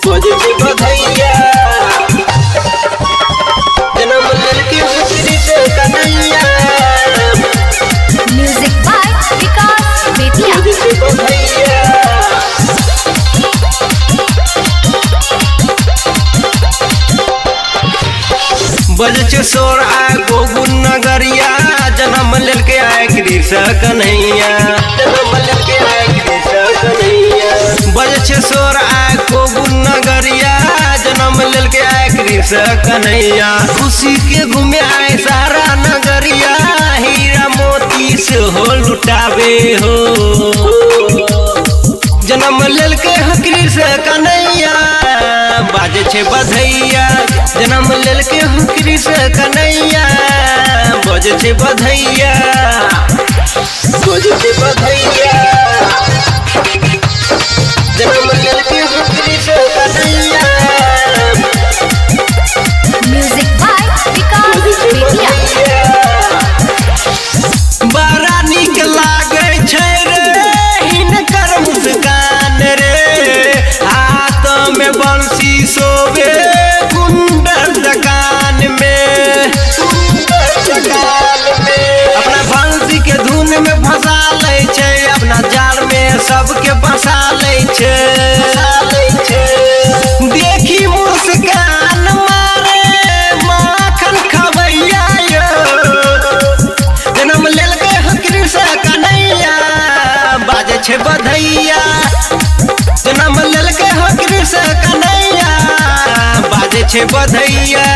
बजे छे बधैया जन्म लड़की हसरी से कन्हैया म्यूजिक बाय विकास बेतिया। बजे छे बधैया बजे छे सोर आ गोगुन नगरिया जन्म लड़के आए कृष्ण कन्हैया जन्म लड़के आए कृष्ण कन्हैया बजे छे सोर आ गोगुन नगरिया जन्म लड़के आए कृष्ण कन्हैया खुशी के घूमे आए सारा नगरिया हीरा मोती से हो लुटावे हो जन्म लड़के कृष्ण कन्हैया बाजे छे बधैया जन्म लड़के कृष्ण कन्हैया बजे छे बधैया बजे छे बधैया जन्म लड़के कृष्ण कन्हैया म्यूजिक बाय विकास बेतिया। बड़ा निक लागे छै रे हिनकर मुस्कान रे हाथ में बंसी सोवे कुंडल दुकान में अपना बंसी के धुन में फंसा ले छै अपना जाल में सबके फंसा ले छै देखी मुस्कान मारे माखन खबैया जन्म लड़के कृष्ण कन्हैया बाजे छे बधैया जन्म लड़के कृष्ण कन्हैया बाजे छे बधैया।